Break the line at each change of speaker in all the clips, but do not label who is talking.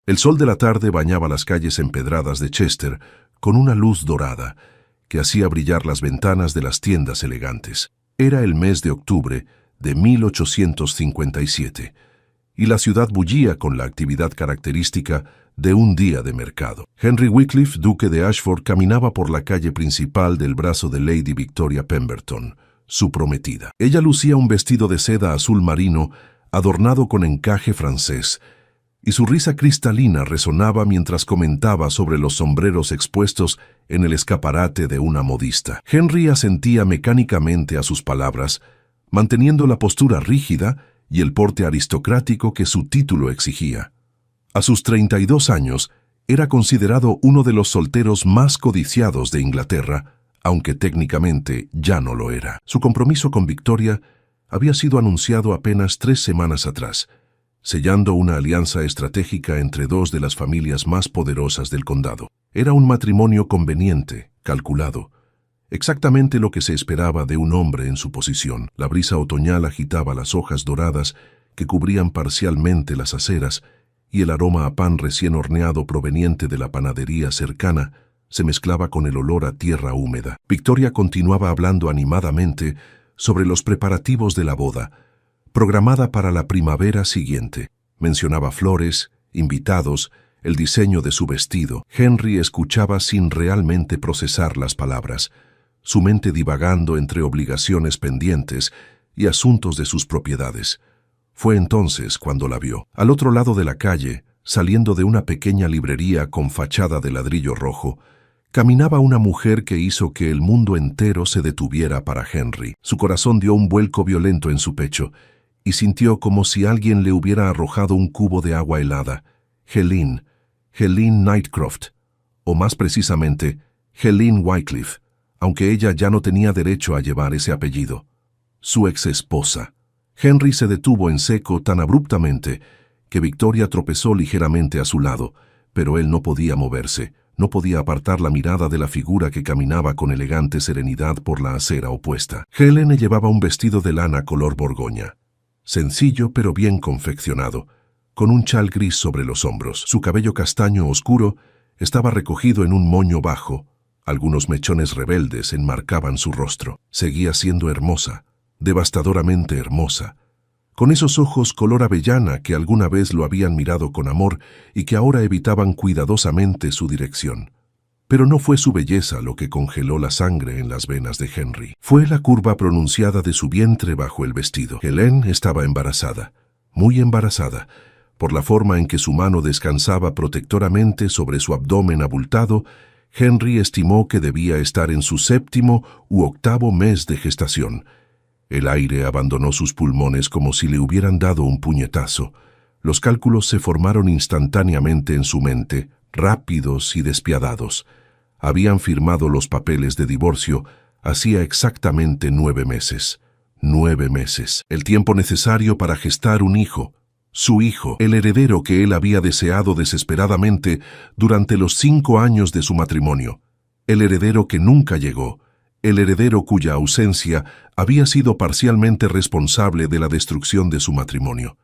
El sol de la tarde bañaba las calles empedradas de Chester con una luz dorada que hacía brillar las ventanas de las tiendas elegantes. Era el mes de octubre de 1857 y la ciudad bullía con la actividad característica de un día de mercado. Henry Wycliffe, duque de Ashford, caminaba por la calle principal del brazo de Lady Victoria Pemberton, su prometida. Ella lucía un vestido de seda azul marino adornado con encaje francés, y su risa cristalina resonaba mientras comentaba sobre los sombreros expuestos en el escaparate de una modista. Henry asentía mecánicamente a sus palabras, manteniendo la postura rígida y el porte aristocrático que su título exigía. A sus 32 años, era considerado uno de los solteros más codiciados de Inglaterra, aunque técnicamente ya no lo era. Su compromiso con Victoria había sido anunciado apenas 3 semanas atrás, sellando una alianza estratégica entre dos de las familias más poderosas del condado. Era un matrimonio conveniente, calculado, exactamente lo que se esperaba de un hombre en su posición. La brisa otoñal agitaba las hojas doradas que cubrían parcialmente las aceras, y el aroma a pan recién horneado proveniente de la panadería cercana se mezclaba con el olor a tierra húmeda. Victoria continuaba hablando animadamente sobre los preparativos de la boda, programada para la primavera siguiente. Mencionaba flores, invitados, el diseño de su vestido. Henry escuchaba sin realmente procesar las palabras, su mente divagando entre obligaciones pendientes y asuntos de sus propiedades. Fue entonces cuando la vio. Al otro lado de la calle, saliendo de una pequeña librería con fachada de ladrillo rojo, caminaba una mujer que hizo que el mundo entero se detuviera para Henry. Su corazón dio un vuelco violento en su pecho y sintió como si alguien le hubiera arrojado un cubo de agua helada. Helene Knightcroft, o más precisamente, Helene Wycliffe, aunque ella ya no tenía derecho a llevar ese apellido. Su ex-esposa. Henry se detuvo en seco tan abruptamente que Victoria tropezó ligeramente a su lado, pero él no podía moverse, no podía apartar la mirada de la figura que caminaba con elegante serenidad por la acera opuesta. Helene llevaba un vestido de lana color borgoña, sencillo pero bien confeccionado, con un chal gris sobre los hombros. Su cabello castaño oscuro estaba recogido en un moño bajo. Algunos mechones rebeldes enmarcaban su rostro. Seguía siendo hermosa, devastadoramente hermosa, con esos ojos color avellana que alguna vez lo habían mirado con amor y que ahora evitaban cuidadosamente su dirección. Pero no fue su belleza lo que congeló la sangre en las venas de Henry. Fue la curva pronunciada de su vientre bajo el vestido. Helene estaba embarazada, muy embarazada, por la forma en que su mano descansaba protectoramente sobre su abdomen abultado. Henry estimó que debía estar en su 7º u 8º mes de gestación. El aire abandonó sus pulmones como si le hubieran dado un puñetazo. Los cálculos se formaron instantáneamente en su mente, rápidos y despiadados. Habían firmado los papeles de divorcio hacía exactamente 9 meses. 9 meses. El tiempo necesario para gestar un hijo. Su hijo, el heredero que él había deseado desesperadamente durante los 5 años de su matrimonio. El heredero que nunca llegó. El heredero cuya ausencia había sido parcialmente responsable de la destrucción de su matrimonio.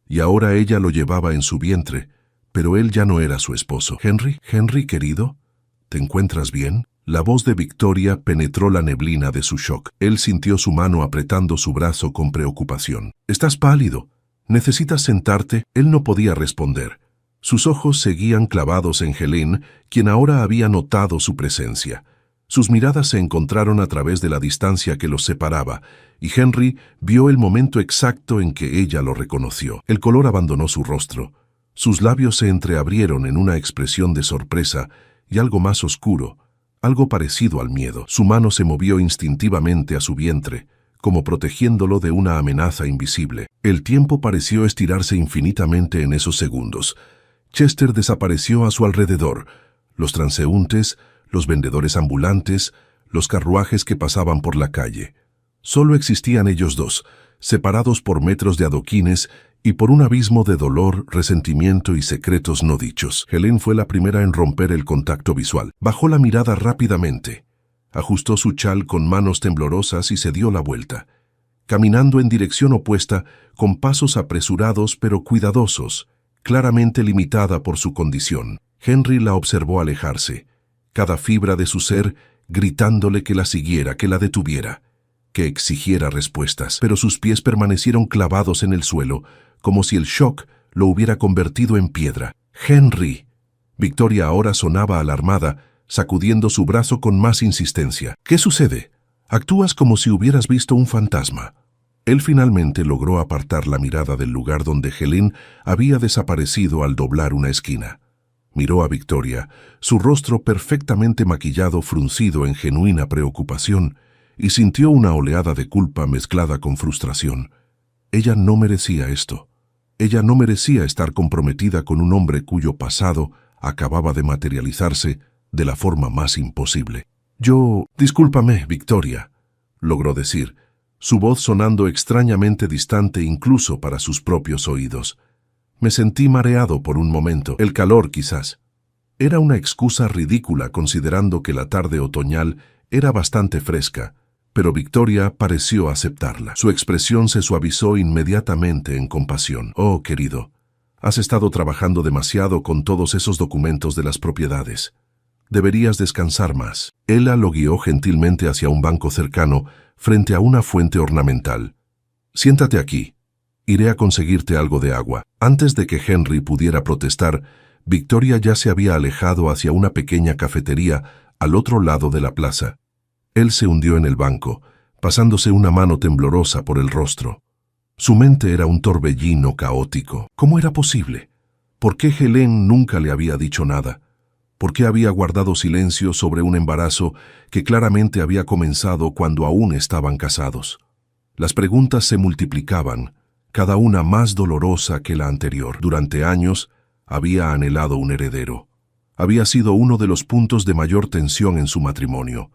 Y ahora ella lo llevaba en su vientre, pero él ya no era su esposo. Henry, querido, ¿te encuentras bien? La voz de Victoria penetró la neblina de su shock. Él sintió su mano apretando su brazo con preocupación. «Estás pálido. ¿Necesitas sentarte?» Él no podía responder. Sus ojos seguían clavados en Helene, quien ahora había notado su presencia. Sus miradas se encontraron a través de la distancia que los separaba, y Henry vio el momento exacto en que ella lo reconoció. El color abandonó su rostro. Sus labios se entreabrieron en una expresión de sorpresa y algo más oscuro, algo parecido al miedo. Su mano se movió instintivamente a su vientre, como protegiéndolo de una amenaza invisible. El tiempo pareció estirarse infinitamente en esos segundos. Chester desapareció a su alrededor. Los transeúntes, los vendedores ambulantes, los carruajes que pasaban por la calle. Solo existían ellos dos, separados por metros de adoquines y por un abismo de dolor, resentimiento y secretos no dichos. Helene fue la primera en romper el contacto visual. Bajó la mirada rápidamente. Ajustó su chal con manos temblorosas y se dio la vuelta, caminando en dirección opuesta con pasos apresurados pero cuidadosos. claramente limitada por su condición. Henry la observó alejarse, cada fibra de su ser gritándole que la siguiera, que la detuviera, que exigiera respuestas. Pero sus pies permanecieron clavados en el suelo, como si el shock lo hubiera convertido en piedra. ¡Henry! Victoria ahora sonaba alarmada, sacudiendo su brazo con más insistencia. ¿Qué sucede? Actúas como si hubieras visto un fantasma. Él finalmente logró apartar la mirada del lugar donde Helen había desaparecido al doblar una esquina. Miró a Victoria, su rostro perfectamente maquillado fruncido en genuina preocupación, y sintió una oleada de culpa mezclada con frustración. Ella no merecía esto. Ella no merecía estar comprometida con un hombre cuyo pasado acababa de materializarse de la forma más imposible. Discúlpame, Victoria, logró decir, su voz sonando extrañamente distante incluso para sus propios oídos. Me sentí mareado por un momento. El calor, quizás. Era una excusa ridícula considerando que la tarde otoñal era bastante fresca, pero Victoria pareció aceptarla. Su expresión se suavizó inmediatamente en compasión. Oh, querido, has estado trabajando demasiado con todos esos documentos de las propiedades. Deberías descansar más. Ella lo guió gentilmente hacia un banco cercano, frente a una fuente ornamental. Siéntate aquí. Iré a conseguirte algo de agua. Antes de que Henry pudiera protestar, Victoria ya se había alejado hacia una pequeña cafetería al otro lado de la plaza. Él se hundió en el banco, pasándose una mano temblorosa por el rostro. Su mente era un torbellino caótico. ¿Cómo era posible? ¿Por qué Helen nunca le había dicho nada? ¿Por qué había guardado silencio sobre un embarazo que claramente había comenzado cuando aún estaban casados? Las preguntas se multiplicaban, cada una más dolorosa que la anterior. Durante años, había anhelado un heredero. Había sido uno de los puntos de mayor tensión en su matrimonio.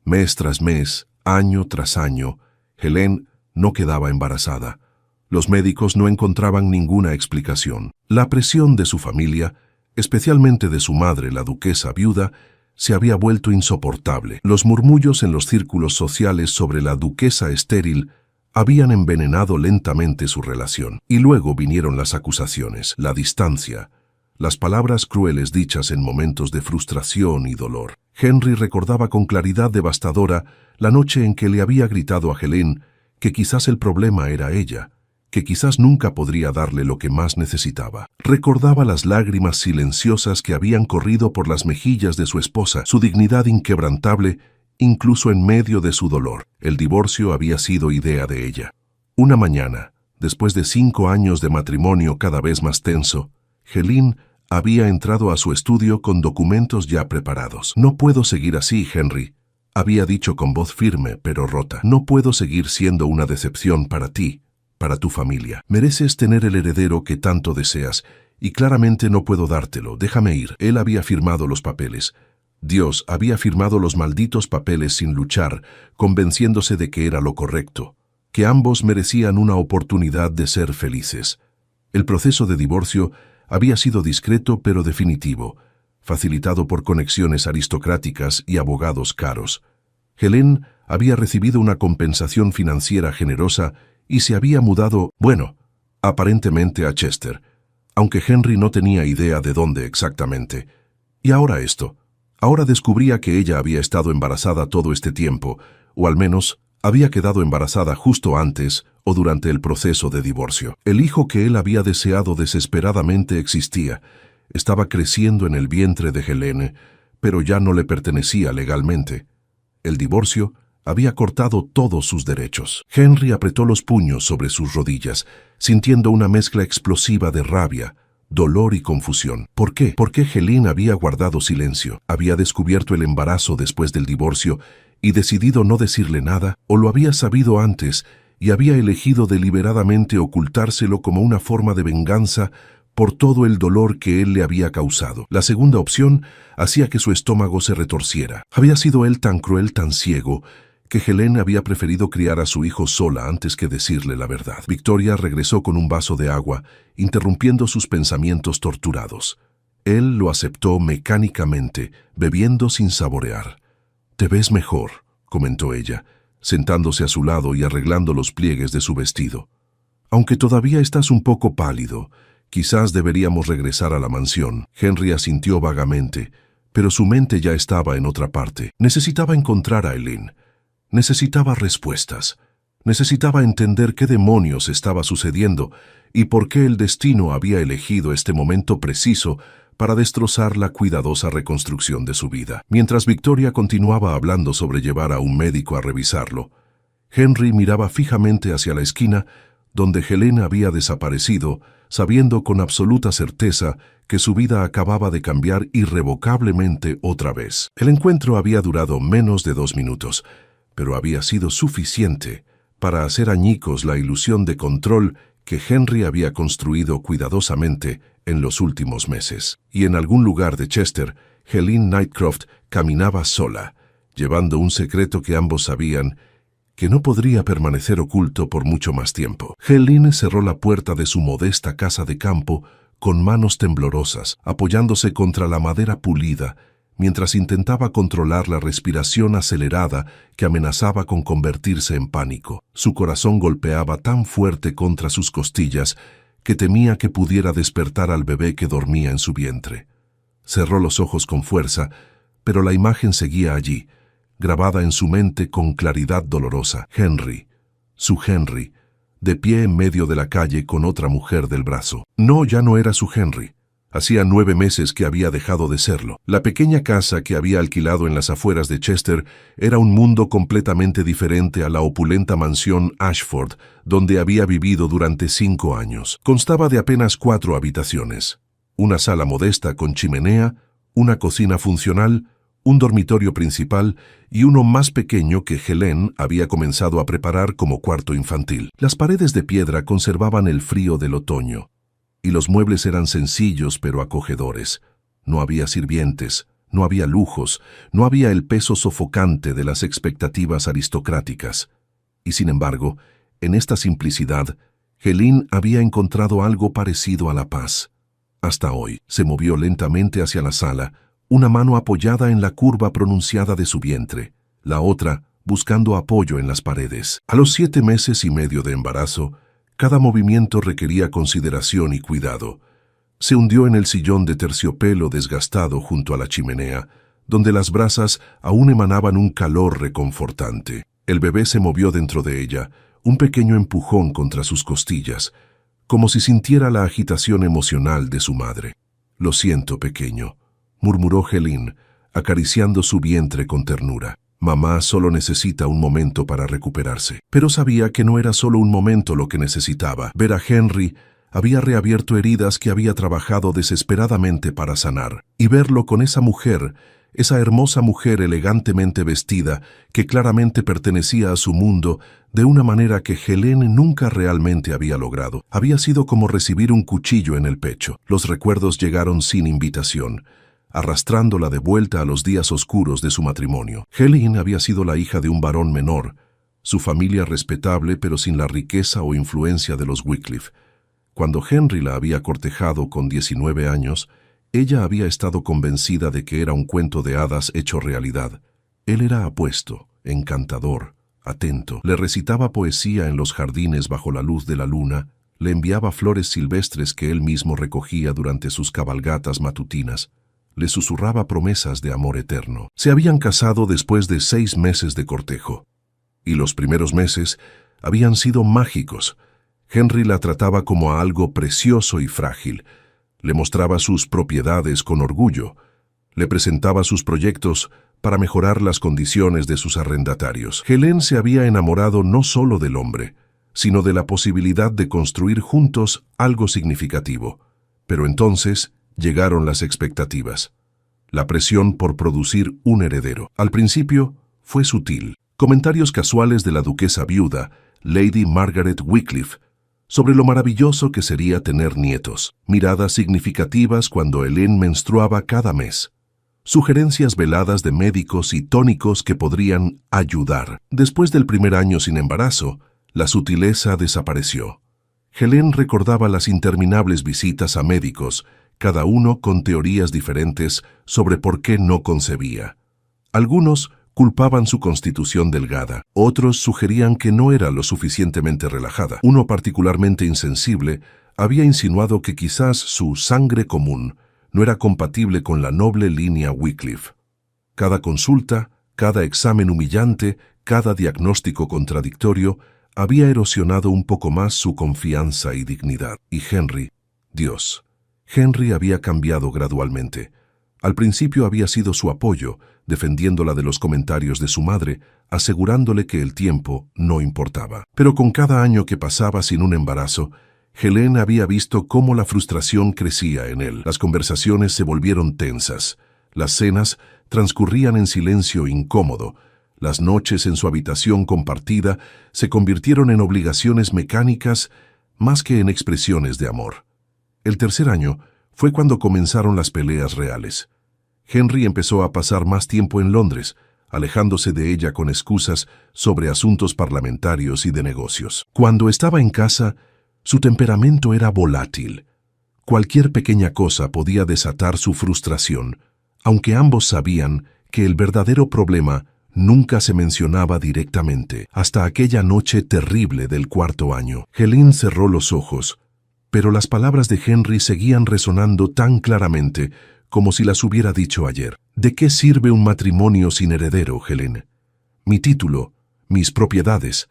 Mes tras mes, año tras año, Helen no quedaba embarazada. Los médicos no encontraban ninguna explicación. La presión de su familia, especialmente de su madre, la duquesa viuda, se había vuelto insoportable. Los murmullos en los círculos sociales sobre la duquesa estéril habían envenenado lentamente su relación. Y luego vinieron las acusaciones, la distancia, las palabras crueles dichas en momentos de frustración y dolor. Henry recordaba con claridad devastadora la noche en que le había gritado a Helen que quizás el problema era ella, que quizás nunca podría darle lo que más necesitaba. Recordaba las lágrimas silenciosas que habían corrido por las mejillas de su esposa, su dignidad inquebrantable, incluso en medio de su dolor. El divorcio había sido idea de ella. Una mañana, después de 5 años de matrimonio cada vez más tenso, Helen había entrado a su estudio con documentos ya preparados. No puedo seguir así, Henry, había dicho con voz firme pero rota. No puedo seguir siendo una decepción para ti, para tu familia. Mereces tener el heredero que tanto deseas, y claramente no puedo dártelo. Déjame ir. Él había firmado los papeles. Dios había firmado los malditos papeles sin luchar, convenciéndose de que era lo correcto, que ambos merecían una oportunidad de ser felices. El proceso de divorcio había sido discreto pero definitivo, facilitado por conexiones aristocráticas y abogados caros. Helen había recibido una compensación financiera generosa y se había mudado, aparentemente a Chester, aunque Henry no tenía idea de dónde exactamente. Y ahora esto. Ahora descubría que ella había estado embarazada todo este tiempo, o al menos había quedado embarazada justo antes o durante el proceso de divorcio. El hijo que él había deseado desesperadamente existía. Estaba creciendo en el vientre de Helen, pero ya no le pertenecía legalmente. El divorcio había cortado todos sus derechos. Henry apretó los puños sobre sus rodillas, sintiendo una mezcla explosiva de rabia, dolor y confusión. ¿Por qué? ¿Por qué Helen había guardado silencio? ¿Había descubierto el embarazo después del divorcio y decidido no decirle nada? ¿O lo había sabido antes y había elegido deliberadamente ocultárselo como una forma de venganza por todo el dolor que él le había causado? La segunda opción hacía que su estómago se retorciera. ¿Había sido él tan cruel, tan ciego, que Helen había preferido criar a su hijo sola antes que decirle la verdad? Victoria regresó con un vaso de agua, interrumpiendo sus pensamientos torturados. Él lo aceptó mecánicamente, bebiendo sin saborear. «Te ves mejor», comentó ella, sentándose a su lado y arreglando los pliegues de su vestido. «Aunque todavía estás un poco pálido, Quizás deberíamos regresar a la mansión. Henry asintió vagamente, pero su mente ya estaba en otra parte. Necesitaba encontrar a Eileen. Necesitaba respuestas. Necesitaba entender qué demonios estaba sucediendo y por qué el destino había elegido este momento preciso para destrozar la cuidadosa reconstrucción de su vida. Mientras Victoria continuaba hablando sobre llevar a un médico a revisarlo, Henry miraba fijamente hacia la esquina donde Helene había desaparecido, sabiendo con absoluta certeza que su vida acababa de cambiar irrevocablemente otra vez. El encuentro había durado menos de 2 minutos, pero había sido suficiente para hacer añicos la ilusión de control que Henry había construido cuidadosamente en los últimos meses. Y en algún lugar de Chester, Helene Knightcroft caminaba sola, llevando un secreto que ambos sabían que no podría permanecer oculto por mucho más tiempo. Helene cerró la puerta de su modesta casa de campo con manos temblorosas, apoyándose contra la madera pulida, mientras intentaba controlar la respiración acelerada que amenazaba con convertirse en pánico. Su corazón golpeaba tan fuerte contra sus costillas que temía que pudiera despertar al bebé que dormía en su vientre. Cerró los ojos con fuerza, pero la imagen seguía allí, grabada en su mente con claridad dolorosa. Henry, su Henry, de pie en medio de la calle con otra mujer del brazo. No, ya no era su Henry. Hacía 9 meses que había dejado de serlo. La pequeña casa que había alquilado en las afueras de Chester era un mundo completamente diferente a la opulenta mansión Ashford, donde había vivido durante 5 años. Constaba de apenas 4 habitaciones, una sala modesta con chimenea, una cocina funcional, un dormitorio principal y uno más pequeño que Helene había comenzado a preparar como cuarto infantil. Las paredes de piedra conservaban el frío del otoño, y los muebles eran sencillos pero acogedores. No había sirvientes, no había lujos, no había el peso sofocante de las expectativas aristocráticas. Y sin embargo, en esta simplicidad, Helene había encontrado algo parecido a la paz. Hasta hoy, se movió lentamente hacia la sala, una mano apoyada en la curva pronunciada de su vientre, la otra buscando apoyo en las paredes. A los 7 meses y medio de embarazo, cada movimiento requería consideración y cuidado. Se hundió en el sillón de terciopelo desgastado junto a la chimenea, donde las brasas aún emanaban un calor reconfortante. El bebé se movió dentro de ella, un pequeño empujón contra sus costillas, como si sintiera la agitación emocional de su madre. «Lo siento, pequeño», murmuró Helene, acariciando su vientre con ternura. Mamá solo necesita un momento para recuperarse. Pero sabía que no era solo un momento lo que necesitaba. Ver a Henry había reabierto heridas que había trabajado desesperadamente para sanar. Y verlo con esa mujer, esa hermosa mujer elegantemente vestida, que claramente pertenecía a su mundo, de una manera que Helene nunca realmente había logrado. Había sido como recibir un cuchillo en el pecho. Los recuerdos llegaron sin invitación, arrastrándola de vuelta a los días oscuros de su matrimonio. Helene había sido la hija de un varón menor, su familia respetable pero sin la riqueza o influencia de los Wycliffe. Cuando Henry la había cortejado con 19 años, ella había estado convencida de que era un cuento de hadas hecho realidad. Él era apuesto, encantador, atento, le recitaba poesía en los jardines bajo la luz de la luna, le enviaba flores silvestres que él mismo recogía durante sus cabalgatas matutinas, le susurraba promesas de amor eterno. Se habían casado después de 6 meses de cortejo, y los primeros meses habían sido mágicos. Henry la trataba como a algo precioso y frágil, le mostraba sus propiedades con orgullo, le presentaba sus proyectos para mejorar las condiciones de sus arrendatarios. Helene se había enamorado no solo del hombre, sino de la posibilidad de construir juntos algo significativo. Pero entonces llegaron las expectativas, la presión por producir un heredero. Al principio fue sutil. Comentarios casuales de la duquesa viuda, Lady Margaret Wycliffe, sobre lo maravilloso que sería tener nietos. Miradas significativas cuando Helene menstruaba cada mes. Sugerencias veladas de médicos y tónicos que podrían ayudar. Después del primer año sin embarazo, la sutileza desapareció. Helene recordaba las interminables visitas a médicos, cada uno con teorías diferentes sobre por qué no concebía. Algunos culpaban su constitución delgada, otros sugerían que no era lo suficientemente relajada. Uno particularmente insensible Había insinuado que quizás su sangre común no era compatible con la noble línea Wycliffe. Cada consulta, cada examen humillante, cada diagnóstico contradictorio había erosionado un poco más su confianza y dignidad. Y Henry había cambiado gradualmente. Al principio había sido su apoyo, defendiéndola de los comentarios de su madre, asegurándole que el tiempo no importaba. Pero con cada año que pasaba sin un embarazo, Helen había visto cómo la frustración crecía en él. Las conversaciones se volvieron tensas. Las cenas transcurrían en silencio incómodo. Las noches en su habitación compartida se convirtieron en obligaciones mecánicas más que en expresiones de amor. El tercer año fue cuando comenzaron las peleas reales. Henry empezó a pasar más tiempo en Londres, alejándose de ella con excusas sobre asuntos parlamentarios y de negocios. Cuando estaba en casa, su temperamento era volátil. Cualquier pequeña cosa podía desatar su frustración, aunque ambos sabían que el verdadero problema nunca se mencionaba directamente, hasta aquella noche terrible del cuarto año. Helen cerró los ojos, pero las palabras de Henry seguían resonando tan claramente como si las hubiera dicho ayer. ¿De qué sirve un matrimonio sin heredero, Helen? Mi título, mis propiedades,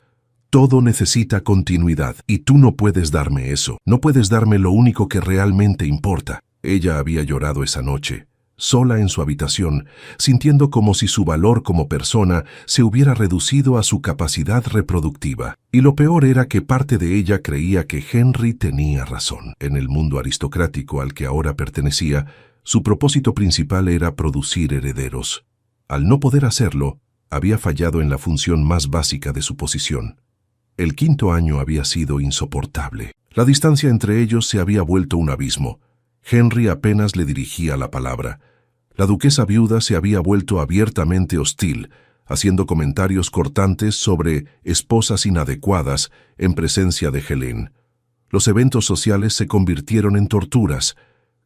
todo necesita continuidad, y tú no puedes darme eso. No puedes darme lo único que realmente importa. Ella había llorado esa noche, sola en su habitación, sintiendo como si su valor como persona se hubiera reducido a su capacidad reproductiva. Y lo peor era que parte de ella creía que Henry tenía razón. En el mundo aristocrático al que ahora pertenecía, su propósito principal era producir herederos. Al no poder hacerlo, había fallado en la función más básica de su posición. El quinto año había sido insoportable. La distancia entre ellos se había vuelto un abismo. Henry apenas le dirigía la palabra. La duquesa viuda se había vuelto abiertamente hostil, haciendo comentarios cortantes sobre esposas inadecuadas en presencia de Helen. Los eventos sociales se convirtieron en torturas,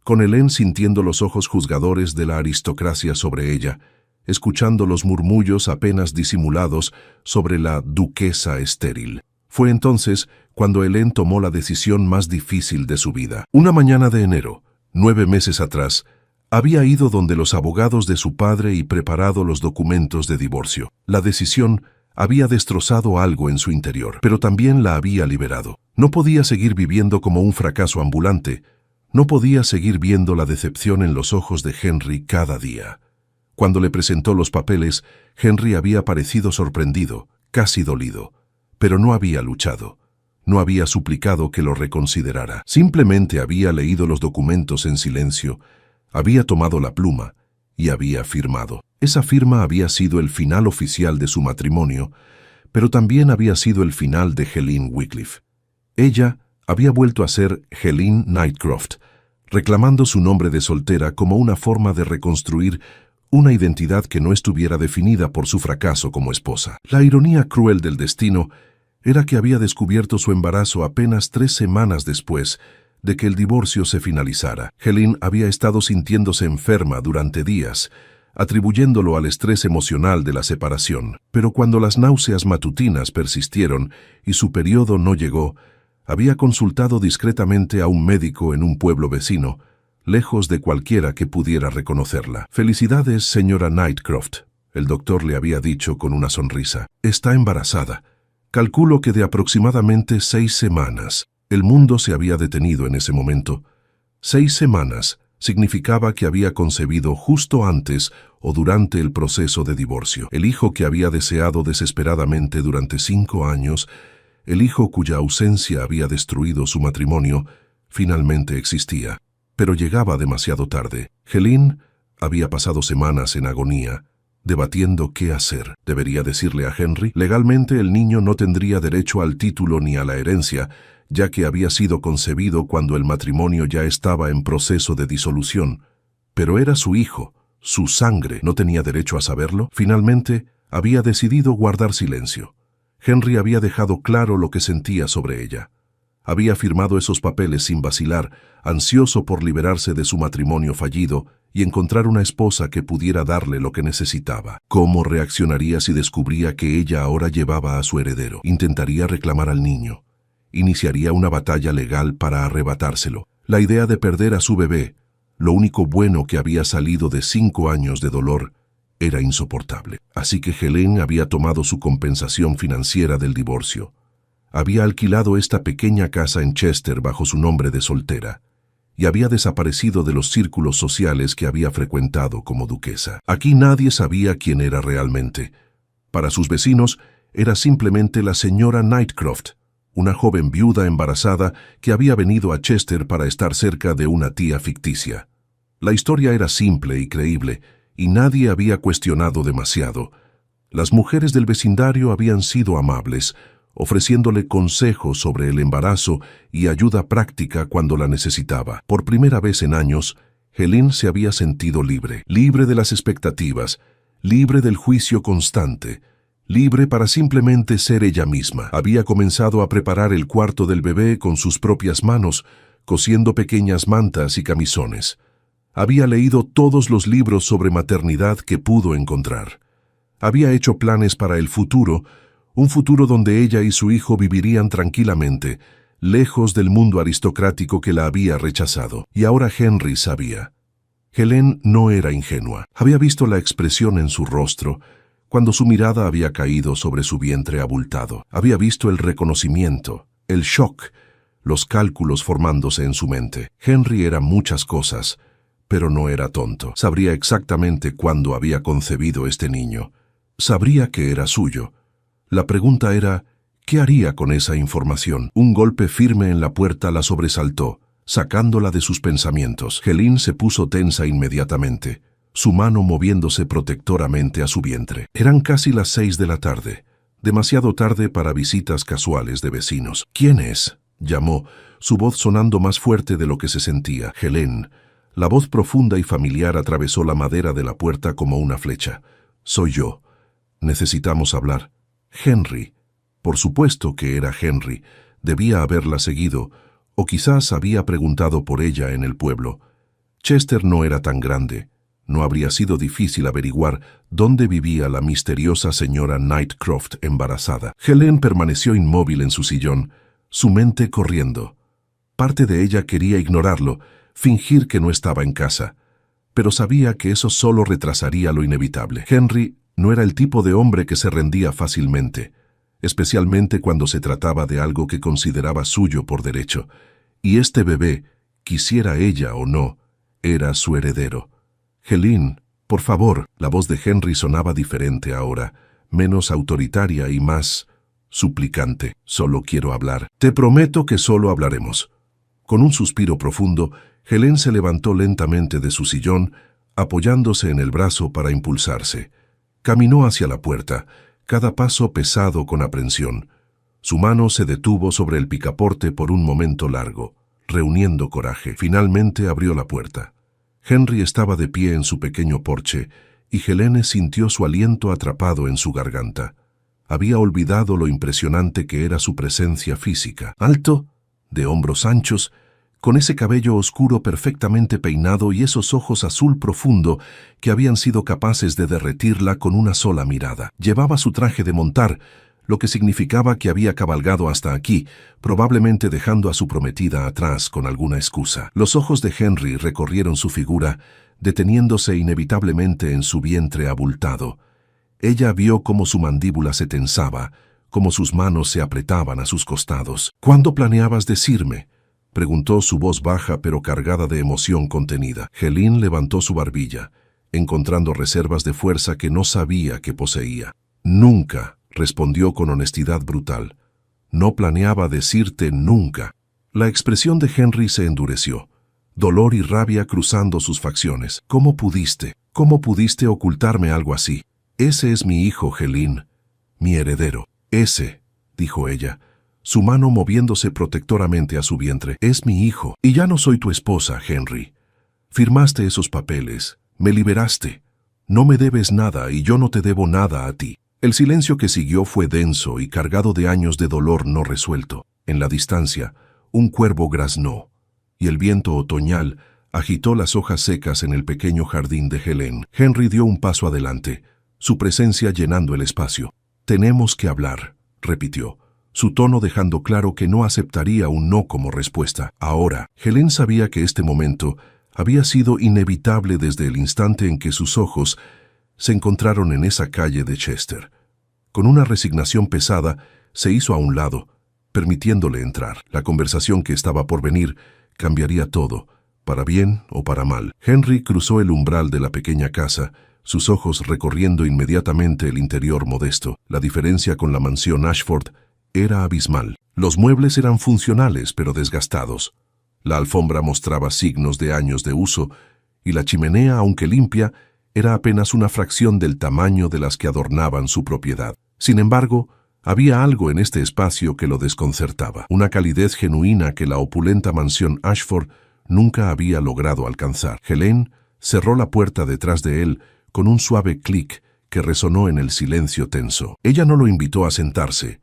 con Helen sintiendo los ojos juzgadores de la aristocracia sobre ella, escuchando los murmullos apenas disimulados sobre la duquesa estéril. Fue entonces cuando Helen tomó la decisión más difícil de su vida. Una mañana de enero, 9 meses atrás, había ido donde los abogados de su padre y preparado los documentos de divorcio. La decisión había destrozado algo en su interior, pero también la había liberado. No podía seguir viviendo como un fracaso ambulante. No podía seguir viendo la decepción en los ojos de Henry cada día. Cuando le presentó los papeles, Henry había parecido sorprendido, casi dolido, pero no había luchado. No había suplicado que lo reconsiderara. Simplemente había leído los documentos en silencio, había tomado la pluma y había firmado. Esa firma había sido el final oficial de su matrimonio, pero también había sido el final de Helen Wycliffe. Ella había vuelto a ser Helen Knightcroft, reclamando su nombre de soltera como una forma de reconstruir una identidad que no estuviera definida por su fracaso como esposa. La ironía cruel del destino era que había descubierto su embarazo apenas 3 semanas después de que el divorcio se finalizara. Helen había estado sintiéndose enferma durante días, atribuyéndolo al estrés emocional de la separación. Pero cuando las náuseas matutinas persistieron y su periodo no llegó, había consultado discretamente a un médico en un pueblo vecino, lejos de cualquiera que pudiera reconocerla. «Felicidades, señora Knightcroft», el doctor le había dicho con una sonrisa. «Está embarazada. Calculo que de aproximadamente 6 semanas». El mundo se había detenido en ese momento. 6 semanas significaba que había concebido justo antes o durante el proceso de divorcio. El hijo que había deseado desesperadamente durante 5 años, el hijo cuya ausencia había destruido su matrimonio, finalmente existía. Pero llegaba demasiado tarde. Helen había pasado semanas en agonía, debatiendo qué hacer. ¿Debería decirle a Henry? Legalmente el niño no tendría derecho al título ni a la herencia, ya que había sido concebido cuando el matrimonio ya estaba en proceso de disolución. Pero era su hijo, su sangre. ¿No tenía derecho a saberlo? Finalmente, había decidido guardar silencio. Henry había dejado claro lo que sentía sobre ella. Había firmado esos papeles sin vacilar, ansioso por liberarse de su matrimonio fallido y encontrar una esposa que pudiera darle lo que necesitaba. ¿Cómo reaccionaría si descubría que ella ahora llevaba a su heredero? Intentaría reclamar al niño. iniciaría una batalla legal para arrebatárselo. La idea de perder a su bebé, lo único bueno que había salido de 5 años de dolor, era insoportable. Así que Helen había tomado su compensación financiera del divorcio. Había alquilado esta pequeña casa en Chester bajo su nombre de soltera y había desaparecido de los círculos sociales que había frecuentado como duquesa. Aquí nadie sabía quién era realmente. Para sus vecinos, era simplemente la señora Knightcroft, una joven viuda embarazada que había venido a Chester para estar cerca de una tía ficticia. La historia era simple y creíble, y nadie había cuestionado demasiado. Las mujeres del vecindario habían sido amables, ofreciéndole consejos sobre el embarazo y ayuda práctica cuando la necesitaba. Por primera vez en años, Helen se había sentido libre, libre de las expectativas, libre del juicio constante, libre para simplemente ser ella misma. Había comenzado a preparar el cuarto del bebé con sus propias manos, cosiendo pequeñas mantas y camisones. Había leído todos los libros sobre maternidad que pudo encontrar. Había hecho planes para el futuro, un futuro donde ella y su hijo vivirían tranquilamente, lejos del mundo aristocrático que la había rechazado. Y ahora Henry sabía. Helen no era ingenua. Había visto la expresión en su rostro cuando su mirada había caído sobre su vientre abultado. Había visto el reconocimiento, el shock, los cálculos formándose en su mente. Henry era muchas cosas, pero no era tonto. Sabría exactamente cuándo había concebido este niño. Sabría que era suyo. La pregunta era, ¿qué haría con esa información? Un golpe firme en la puerta la sobresaltó, sacándola de sus pensamientos. Helen se puso tensa inmediatamente, su mano moviéndose protectoramente a su vientre. Eran casi las 6 de la tarde, demasiado tarde para visitas casuales de vecinos. ¿Quién es?, llamó, su voz sonando más fuerte de lo que se sentía. Helen. La voz profunda y familiar atravesó la madera de la puerta como una flecha. Soy yo. Necesitamos hablar. Henry. Por supuesto que era Henry. Debía haberla seguido, o quizás había preguntado por ella en el pueblo. Chester no era tan grande. No habría sido difícil averiguar dónde vivía la misteriosa señora Knightcroft embarazada. Helen permaneció inmóvil en su sillón, su mente corriendo. Parte de ella quería ignorarlo, fingir que no estaba en casa, pero sabía que eso solo retrasaría lo inevitable. Henry no era el tipo de hombre que se rendía fácilmente, especialmente cuando se trataba de algo que consideraba suyo por derecho, y este bebé, quisiera ella o no, era su heredero. Helen, por favor. La voz de Henry sonaba diferente ahora, menos autoritaria y más suplicante. Solo quiero hablar. Te prometo que solo hablaremos. Con un suspiro profundo, Helen se levantó lentamente de su sillón, apoyándose en el brazo para impulsarse. Caminó hacia la puerta, cada paso pesado con aprensión. Su mano se detuvo sobre el picaporte por un momento largo, reuniendo coraje. Finalmente abrió la puerta. Henry estaba de pie en su pequeño porche, y Helen sintió su aliento atrapado en su garganta. Había olvidado lo impresionante que era su presencia física. Alto, de hombros anchos, con ese cabello oscuro perfectamente peinado y esos ojos azul profundo que habían sido capaces de derretirla con una sola mirada. Llevaba su traje de montar, lo que significaba que había cabalgado hasta aquí, probablemente dejando a su prometida atrás con alguna excusa. Los ojos de Henry recorrieron su figura, deteniéndose inevitablemente en su vientre abultado. Ella vio cómo su mandíbula se tensaba, cómo sus manos se apretaban a sus costados. ¿Cuándo planeabas decirme?, preguntó su voz baja pero cargada de emoción contenida. Helen levantó su barbilla, encontrando reservas de fuerza que no sabía que poseía. Nunca, respondió con honestidad brutal. No planeaba decirte nunca. La expresión de Henry se endureció, dolor y rabia cruzando sus facciones. ¿Cómo pudiste? ¿Cómo pudiste ocultarme algo así? Ese es mi hijo, Helen, mi heredero. Ese, dijo ella, su mano moviéndose protectoramente a su vientre. Es mi hijo, y ya no soy tu esposa, Henry. Firmaste esos papeles, me liberaste. No me debes nada y yo no te debo nada a ti. El silencio que siguió fue denso y cargado de años de dolor no resuelto. En la distancia, un cuervo graznó, y el viento otoñal agitó las hojas secas en el pequeño jardín de Helen. Henry dio un paso adelante, su presencia llenando el espacio. Tenemos que hablar, repitió. su tono dejando claro que no aceptaría un no como respuesta. Ahora, Helen sabía que este momento había sido inevitable desde el instante en que sus ojos se encontraron en esa calle de Chester. Con una resignación pesada, se hizo a un lado, permitiéndole entrar. La conversación que estaba por venir cambiaría todo, para bien o para mal. Henry cruzó el umbral de la pequeña casa, sus ojos recorriendo inmediatamente el interior modesto. La diferencia con la mansión Ashford era abismal. Los muebles eran funcionales pero desgastados. La alfombra mostraba signos de años de uso y la chimenea, aunque limpia, era apenas una fracción del tamaño de las que adornaban su propiedad. Sin embargo, había algo en este espacio que lo desconcertaba, una calidez genuina que la opulenta mansión Ashford nunca había logrado alcanzar. Helen cerró la puerta detrás de él con un suave clic que resonó en el silencio tenso. Ella no lo invitó a sentarse.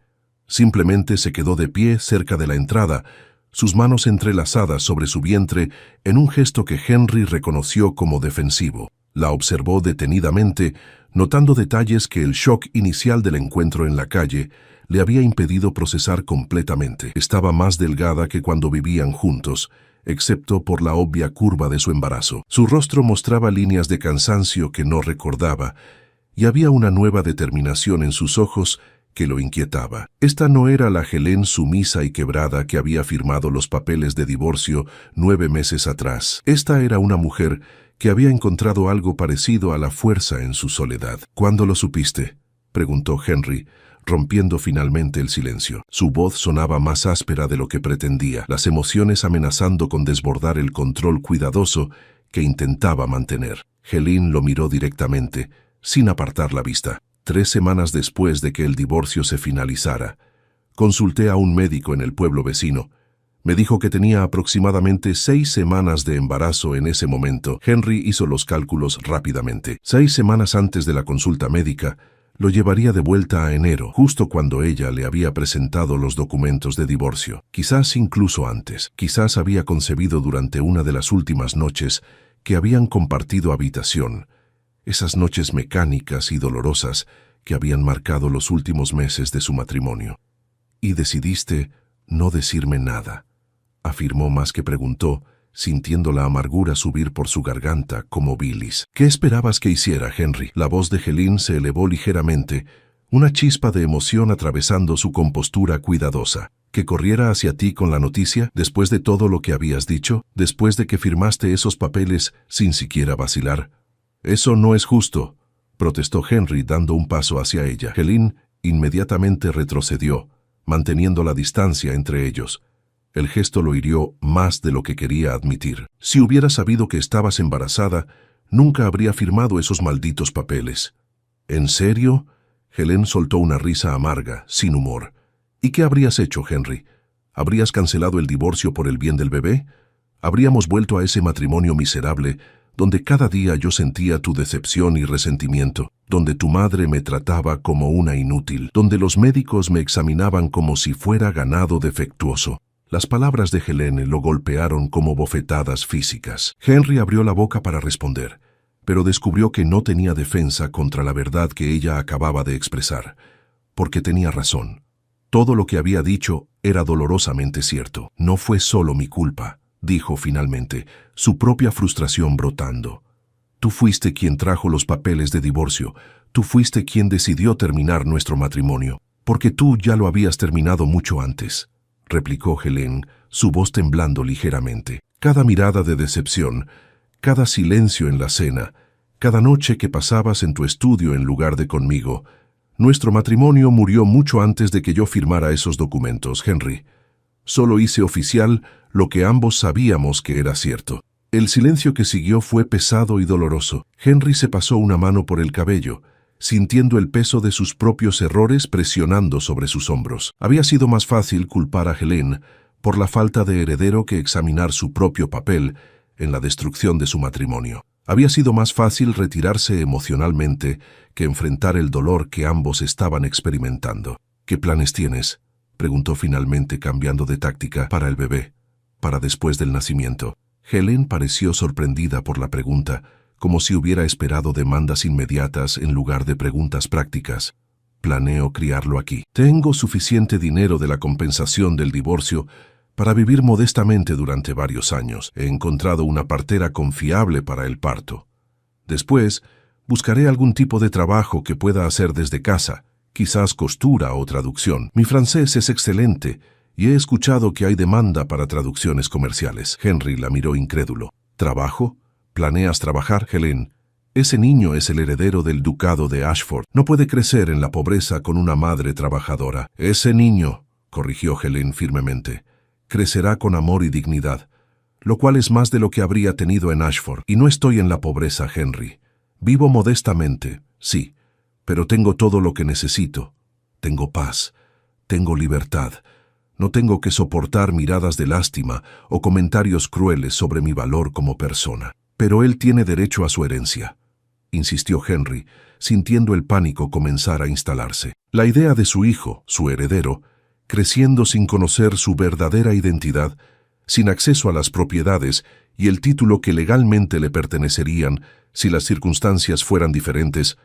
Simplemente se quedó de pie cerca de la entrada, sus manos entrelazadas sobre su vientre en un gesto que Henry reconoció como defensivo. La observó detenidamente, notando detalles que el shock inicial del encuentro en la calle le había impedido procesar completamente. Estaba más delgada que cuando vivían juntos, excepto por la obvia curva de su embarazo. Su rostro mostraba líneas de cansancio que no recordaba, y había una nueva determinación en sus ojos que lo inquietaba. Esta no era la Helen sumisa y quebrada que había firmado los papeles de divorcio 9 meses atrás. Esta era una mujer que había encontrado algo parecido a la fuerza en su soledad. ¿Cuándo lo supiste?, preguntó Henry, rompiendo finalmente el silencio. Su voz sonaba más áspera de lo que pretendía, las emociones amenazando con desbordar el control cuidadoso que intentaba mantener. Helen lo miró directamente, sin apartar la vista. 3 semanas después de que el divorcio se finalizara, consulté a un médico en el pueblo vecino. Me dijo que tenía aproximadamente 6 semanas de embarazo en ese momento. Henry hizo los cálculos rápidamente. 6 semanas antes de la consulta médica, lo llevaría de vuelta a enero, justo cuando ella le había presentado los documentos de divorcio. Quizás incluso antes. Quizás había concebido durante una de las últimas noches que habían compartido habitación. Esas noches mecánicas y dolorosas que habían marcado los últimos meses de su matrimonio. Y decidiste no decirme nada, afirmó más que preguntó, sintiendo la amargura subir por su garganta como bilis. ¿Qué esperabas que hiciera, Henry? La voz de Helen se elevó ligeramente, una chispa de emoción atravesando su compostura cuidadosa. ¿Que corriera hacia ti con la noticia, después de todo lo que habías dicho, después de que firmaste esos papeles sin siquiera vacilar? Eso no es justo, protestó Henry dando un paso hacia ella. Helen inmediatamente retrocedió, manteniendo la distancia entre ellos. El gesto lo hirió más de lo que quería admitir. Si hubiera sabido que estabas embarazada, nunca habría firmado esos malditos papeles. ¿En serio? Helen soltó una risa amarga, sin humor. ¿Y qué habrías hecho, Henry? ¿Habrías cancelado el divorcio por el bien del bebé? ¿Habríamos vuelto a ese matrimonio miserable donde cada día yo sentía tu decepción y resentimiento, donde tu madre me trataba como una inútil, donde los médicos me examinaban como si fuera ganado defectuoso? Las palabras de Helen lo golpearon como bofetadas físicas. Henry abrió la boca para responder, pero descubrió que no tenía defensa contra la verdad que ella acababa de expresar, porque tenía razón. Todo lo que había dicho era dolorosamente cierto. No fue solo mi culpa, dijo finalmente, su propia frustración brotando. Tú fuiste quien trajo los papeles de divorcio, tú fuiste quien decidió terminar nuestro matrimonio, porque tú ya lo habías terminado mucho antes, replicó Helen, su voz temblando ligeramente. Cada mirada de decepción, cada silencio en la cena, cada noche que pasabas en tu estudio en lugar de conmigo. Nuestro matrimonio murió mucho antes de que yo firmara esos documentos, Henry. Solo hice oficial lo que ambos sabíamos que era cierto. El silencio que siguió fue pesado y doloroso. Henry se pasó una mano por el cabello, sintiendo el peso de sus propios errores presionando sobre sus hombros. Había sido más fácil culpar a Helen por la falta de heredero que examinar su propio papel en la destrucción de su matrimonio. Había sido más fácil retirarse emocionalmente que enfrentar el dolor que ambos estaban experimentando. ¿Qué planes tienes?, preguntó finalmente cambiando de táctica. Para el bebé, para después del nacimiento. Helen pareció sorprendida por la pregunta, como si hubiera esperado demandas inmediatas en lugar de preguntas prácticas. Planeo criarlo aquí. Tengo suficiente dinero de la compensación del divorcio para vivir modestamente durante varios años. He encontrado una partera confiable para el parto. Después, buscaré algún tipo de trabajo que pueda hacer desde casa, quizás costura o traducción. Mi francés es excelente y he escuchado que hay demanda para traducciones comerciales. Henry la miró incrédulo. ¿Trabajo? ¿Planeas trabajar, Helen? Ese niño es el heredero del ducado de Ashford. No puede crecer en la pobreza con una madre trabajadora. Ese niño, corrigió Helen firmemente, crecerá con amor y dignidad, lo cual es más de lo que habría tenido en Ashford. Y no estoy en la pobreza, Henry. Vivo modestamente, sí, pero tengo todo lo que necesito. Tengo paz, tengo libertad. No tengo que soportar miradas de lástima o comentarios crueles sobre mi valor como persona. Pero él tiene derecho a su herencia, insistió Henry, sintiendo el pánico comenzar a instalarse. La idea de su hijo, su heredero, creciendo sin conocer su verdadera identidad, sin acceso a las propiedades y el título que legalmente le pertenecerían si las circunstancias fueran diferentes,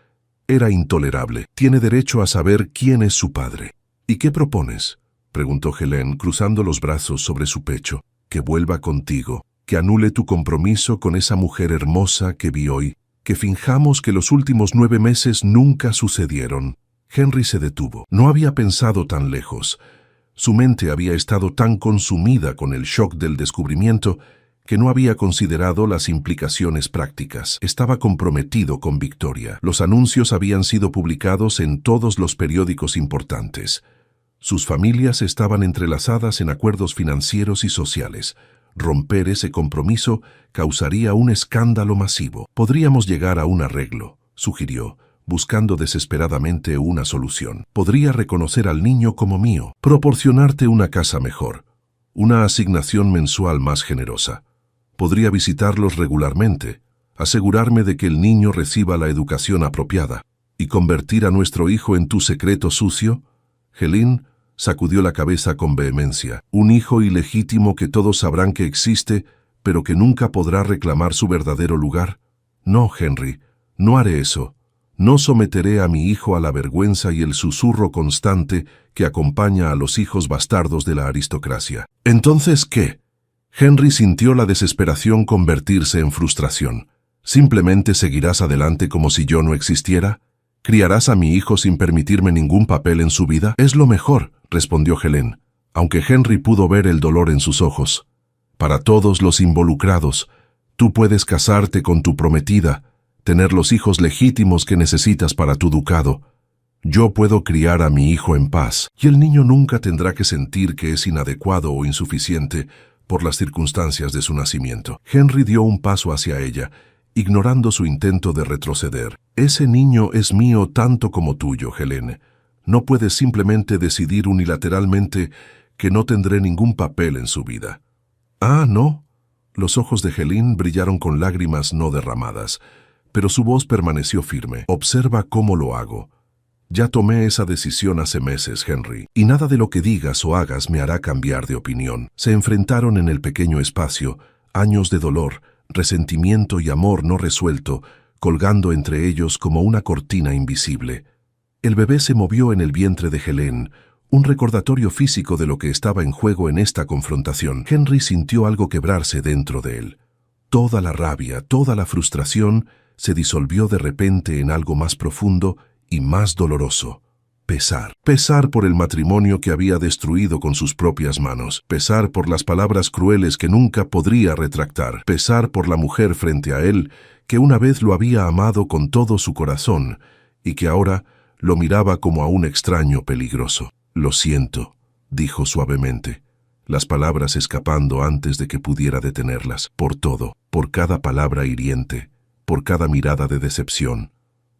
era intolerable. Tiene derecho a saber quién es su padre. ¿Y qué propones?, preguntó Helen, cruzando los brazos sobre su pecho. Que vuelva contigo, que anule tu compromiso con esa mujer hermosa que vi hoy, que finjamos que los últimos 9 meses nunca sucedieron. Henry se detuvo. No había pensado tan lejos. Su mente había estado tan consumida con el shock del descubrimiento que no había considerado las implicaciones prácticas. Estaba comprometido con Victoria. Los anuncios habían sido publicados en todos los periódicos importantes. Sus familias estaban entrelazadas en acuerdos financieros y sociales. Romper ese compromiso causaría un escándalo masivo. Podríamos llegar a un arreglo, sugirió, buscando desesperadamente una solución. Podría reconocer al niño como mío, proporcionarte una casa mejor, una asignación mensual más generosa. Podría visitarlos regularmente, asegurarme de que el niño reciba la educación apropiada y convertir a nuestro hijo en tu secreto sucio. Helen sacudió la cabeza con vehemencia. Un hijo ilegítimo que todos sabrán que existe, pero que nunca podrá reclamar su verdadero lugar. No, Henry, no haré eso. No someteré a mi hijo a la vergüenza y el susurro constante que acompaña a los hijos bastardos de la aristocracia. ¿Entonces qué? Henry sintió la desesperación convertirse en frustración. ¿Simplemente seguirás adelante como si yo no existiera? ¿Criarás a mi hijo sin permitirme ningún papel en su vida? Es lo mejor, respondió Helen, aunque Henry pudo ver el dolor en sus ojos. Para todos los involucrados, tú puedes casarte con tu prometida, tener los hijos legítimos que necesitas para tu ducado. Yo puedo criar a mi hijo en paz, y el niño nunca tendrá que sentir que es inadecuado o insuficiente por las circunstancias de su nacimiento. Henry dio un paso hacia ella, ignorando su intento de retroceder. Ese niño es mío tanto como tuyo, Helen. No puedes simplemente decidir unilateralmente que no tendré ningún papel en su vida. Ah, ¿no? Los ojos de Helen brillaron con lágrimas no derramadas, pero su voz permaneció firme. Observa cómo lo hago. Ya tomé esa decisión hace meses, Henry, y nada de lo que digas o hagas me hará cambiar de opinión. Se enfrentaron en el pequeño espacio, años de dolor, resentimiento y amor no resuelto, colgando entre ellos como una cortina invisible. El bebé se movió en el vientre de Helen, un recordatorio físico de lo que estaba en juego en esta confrontación. Henry sintió algo quebrarse dentro de él. Toda la rabia, toda la frustración se disolvió de repente en algo más profundo y más doloroso. Pesar. Pesar por el matrimonio que había destruido con sus propias manos. Pesar por las palabras crueles que nunca podría retractar. Pesar por la mujer frente a él, que una vez lo había amado con todo su corazón y que ahora lo miraba como a un extraño peligroso. Lo siento, dijo suavemente, las palabras escapando antes de que pudiera detenerlas. Por todo, por cada palabra hiriente, por cada mirada de decepción,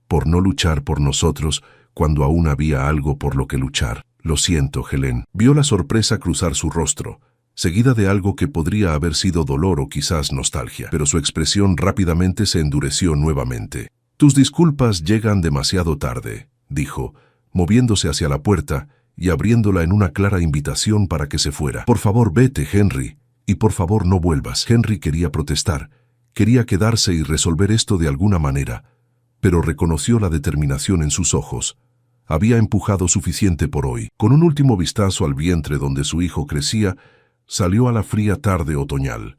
por no luchar por nosotros cuando aún había algo por lo que luchar. Lo siento, Helen. Vio la sorpresa cruzar su rostro, seguida de algo que podría haber sido dolor o quizás nostalgia, pero su expresión rápidamente se endureció nuevamente. Tus disculpas llegan demasiado tarde, dijo, moviéndose hacia la puerta y abriéndola en una clara invitación para que se fuera. Por favor, vete, Henry, y por favor no vuelvas. Henry quería protestar, quería quedarse y resolver esto de alguna manera, pero reconoció la determinación en sus ojos. Había empujado suficiente por hoy. Con un último vistazo al vientre donde su hijo crecía, salió a la fría tarde otoñal.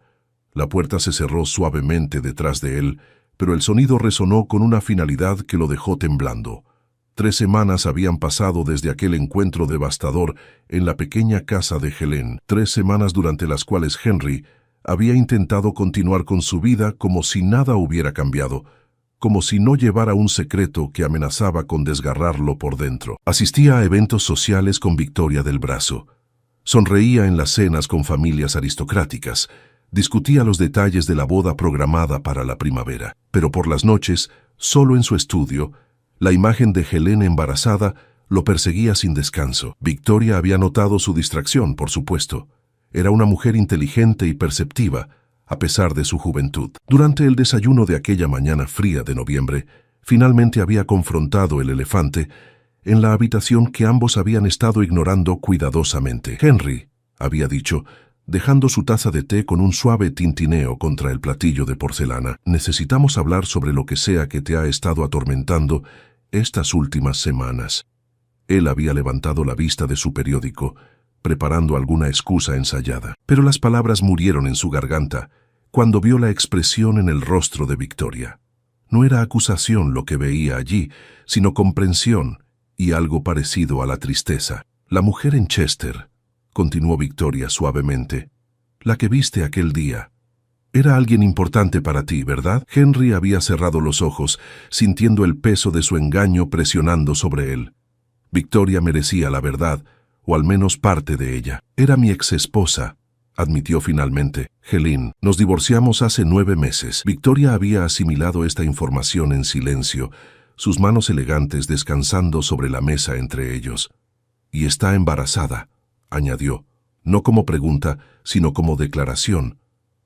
La puerta se cerró suavemente detrás de él, pero el sonido resonó con una finalidad que lo dejó temblando. 3 semanas habían pasado desde aquel encuentro devastador en la pequeña casa de Helen. 3 semanas durante las cuales Henry había intentado continuar con su vida como si nada hubiera cambiado, como si no llevara un secreto que amenazaba con desgarrarlo por dentro. Asistía a eventos sociales con Victoria del brazo. Sonreía en las cenas con familias aristocráticas. Discutía los detalles de la boda programada para la primavera. Pero por las noches, solo en su estudio, la imagen de Helen embarazada lo perseguía sin descanso. Victoria había notado su distracción, por supuesto. Era una mujer inteligente y perceptiva, a pesar de su juventud. Durante el desayuno de aquella mañana fría de noviembre, finalmente había confrontado el elefante en la habitación que ambos habían estado ignorando cuidadosamente. Henry, había dicho, dejando su taza de té con un suave tintineo contra el platillo de porcelana, necesitamos hablar sobre lo que sea que te ha estado atormentando estas últimas semanas. Él había levantado la vista de su periódico, preparando alguna excusa ensayada. Pero las palabras murieron en su garganta cuando vio la expresión en el rostro de Victoria. No era acusación lo que veía allí, sino comprensión y algo parecido a la tristeza. La mujer en Chester, continuó Victoria suavemente, la que viste aquel día, era alguien importante para ti, ¿verdad? Henry había cerrado los ojos, sintiendo el peso de su engaño presionando sobre él. Victoria merecía la verdad, o al menos parte de ella. Era mi exesposa, admitió finalmente. Helen, nos divorciamos hace 9 meses. Victoria había asimilado esta información en silencio, sus manos elegantes descansando sobre la mesa entre ellos. Y está embarazada, añadió, no como pregunta, sino como declaración.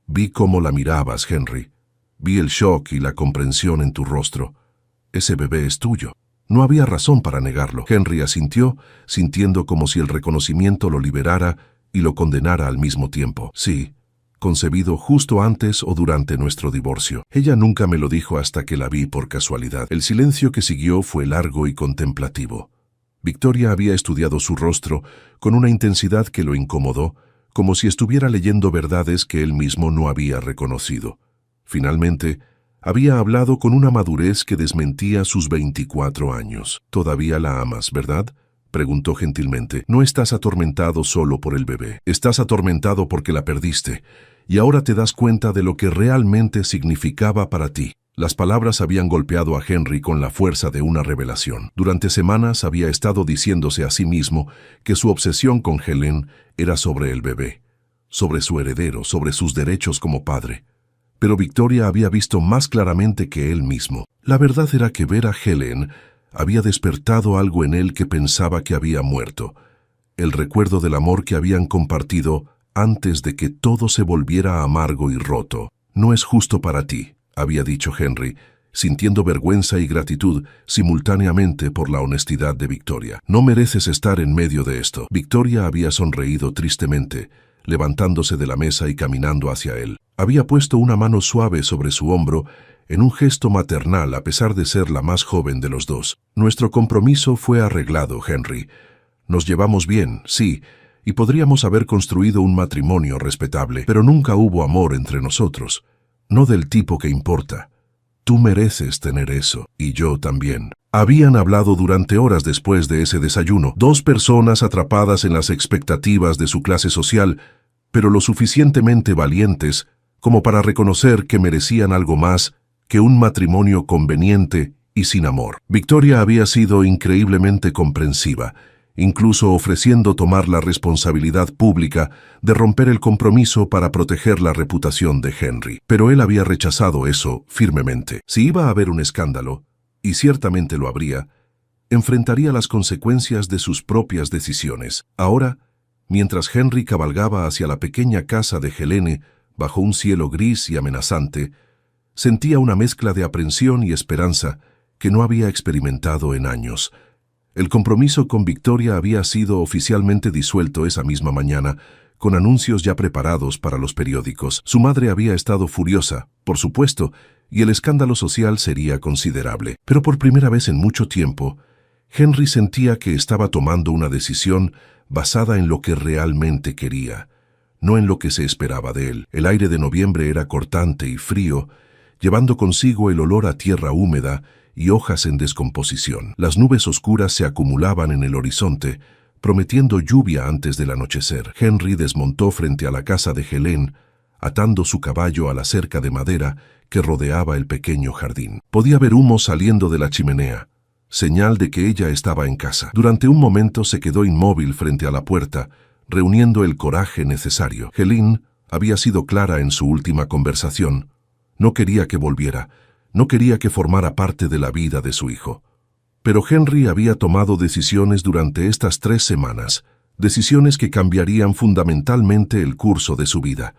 Vi cómo la mirabas, Henry. Vi el shock y la comprensión en tu rostro. Ese bebé es tuyo. No había razón para negarlo. Henry asintió, sintiendo como si el reconocimiento lo liberara y lo condenara al mismo tiempo. Sí, concebido justo antes o durante nuestro divorcio. Ella nunca me lo dijo hasta que la vi por casualidad. El silencio que siguió fue largo y contemplativo. Victoria había estudiado su rostro con una intensidad que lo incomodó, como si estuviera leyendo verdades que él mismo no había reconocido. Finalmente, había hablado con una madurez que desmentía sus 24 años. «Todavía la amas, ¿verdad?», preguntó gentilmente. «No estás atormentado solo por el bebé. Estás atormentado porque la perdiste, y ahora te das cuenta de lo que realmente significaba para ti». Las palabras habían golpeado a Henry con la fuerza de una revelación. Durante semanas había estado diciéndose a sí mismo que su obsesión con Helen era sobre el bebé, sobre su heredero, sobre sus derechos como padre. Pero Victoria había visto más claramente que él mismo. La verdad era que ver a Helen había despertado algo en él que pensaba que había muerto. El recuerdo del amor que habían compartido antes de que todo se volviera amargo y roto. «No es justo para ti», había dicho Henry, sintiendo vergüenza y gratitud simultáneamente por la honestidad de Victoria. «No mereces estar en medio de esto». Victoria había sonreído tristemente, levantándose de la mesa y caminando hacia él. Había puesto una mano suave sobre su hombro en un gesto maternal a pesar de ser la más joven de los dos. «Nuestro compromiso fue arreglado, Henry. Nos llevamos bien, sí, y podríamos haber construido un matrimonio respetable, pero nunca hubo amor entre nosotros. No del tipo que importa. Tú mereces tener eso, y yo también». Habían hablado durante horas después de ese desayuno, 2 personas atrapadas en las expectativas de su clase social, pero lo suficientemente valientes como para reconocer que merecían algo más que un matrimonio conveniente y sin amor. Victoria había sido increíblemente comprensiva, incluso ofreciendo tomar la responsabilidad pública de romper el compromiso para proteger la reputación de Henry. Pero él había rechazado eso firmemente. Si iba a haber un escándalo, y ciertamente lo habría, enfrentaría las consecuencias de sus propias decisiones. Ahora, mientras Henry cabalgaba hacia la pequeña casa de Helene bajo un cielo gris y amenazante, sentía una mezcla de aprensión y esperanza que no había experimentado en años. El compromiso con Victoria había sido oficialmente disuelto esa misma mañana, con anuncios ya preparados para los periódicos. Su madre había estado furiosa, por supuesto, y el escándalo social sería considerable. Pero por primera vez en mucho tiempo, Henry sentía que estaba tomando una decisión basada en lo que realmente quería, no en lo que se esperaba de él. El aire de noviembre era cortante y frío, llevando consigo el olor a tierra húmeda y hojas en descomposición. Las nubes oscuras se acumulaban en el horizonte, prometiendo lluvia antes del anochecer. Henry desmontó frente a la casa de Helene, atando su caballo a la cerca de madera que rodeaba el pequeño jardín. Podía ver humo saliendo de la chimenea, señal de que ella estaba en casa. Durante un momento se quedó inmóvil frente a la puerta, reuniendo el coraje necesario. Helene había sido clara en su última conversación. No quería que volviera, no quería que formara parte de la vida de su hijo. Pero Henry había tomado decisiones durante estas 3 semanas, decisiones que cambiarían fundamentalmente el curso de su vida,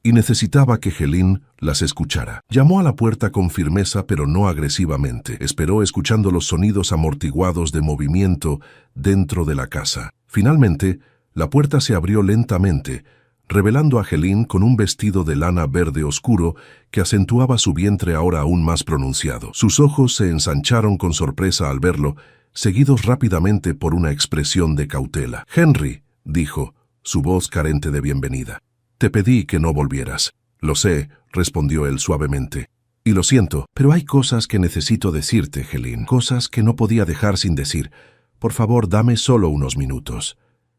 y necesitaba que Helene las escuchara. Llamó a la puerta con firmeza pero no agresivamente. Esperó escuchando los sonidos amortiguados de movimiento dentro de la casa. Finalmente, la puerta se abrió lentamente, revelando a Helene con un vestido de lana verde oscuro que acentuaba su vientre ahora aún más pronunciado. Sus ojos se ensancharon con sorpresa al verlo, seguidos rápidamente por una expresión de cautela. «Henry», dijo, su voz carente de bienvenida. «Te pedí que no volvieras». «Lo sé», respondió él suavemente. «Y lo siento, pero hay cosas que necesito decirte, Helene, cosas que no podía dejar sin decir. Por favor, dame solo unos minutos».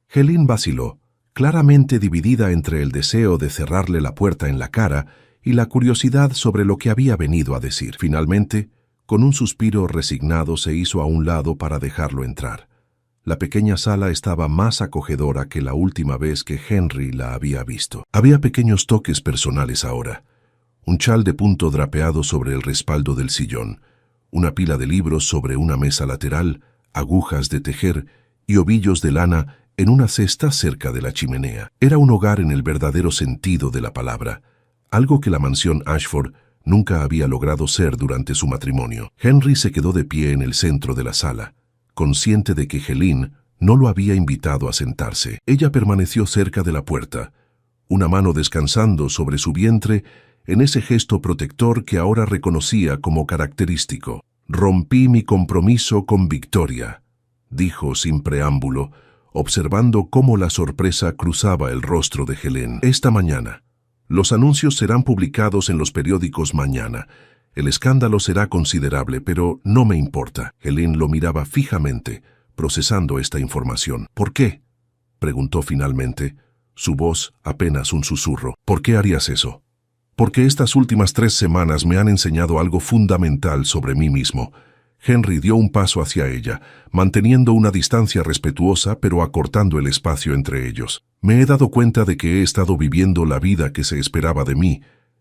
Helene vaciló, claramente dividida entre el deseo de cerrarle la puerta en la cara y la curiosidad sobre lo que había venido a decir. Finalmente, con un suspiro resignado se hizo a un lado para dejarlo entrar. La pequeña sala estaba más acogedora que la última vez que Henry la había visto. Había pequeños toques personales ahora. Un chal de punto drapeado sobre el respaldo del sillón, una pila de libros sobre una mesa lateral, agujas de tejer y ovillos de lana en una cesta cerca de la chimenea. Era un hogar en el verdadero sentido de la palabra, algo que la mansión Ashford nunca había logrado ser durante su matrimonio. Henry se quedó de pie en el centro de la sala, consciente de que Helene no lo había invitado a sentarse. Ella permaneció cerca de la puerta, una mano descansando sobre su vientre en ese gesto protector que ahora reconocía como característico. «Rompí mi compromiso con Victoria», dijo sin preámbulo, observando cómo la sorpresa cruzaba el rostro de Helene. «Esta mañana. Los anuncios serán publicados en los periódicos mañana. El escándalo será considerable, pero no me importa». Helene lo miraba fijamente, procesando esta información. «¿Por qué?», preguntó finalmente, su voz apenas un susurro. «¿Por qué harías eso?». «Porque estas últimas 3 semanas me han enseñado algo fundamental sobre mí mismo». Henry dio un paso hacia ella, manteniendo una distancia respetuosa pero acortando el espacio entre ellos. «Me he dado cuenta de que he estado viviendo la vida que se esperaba de mí,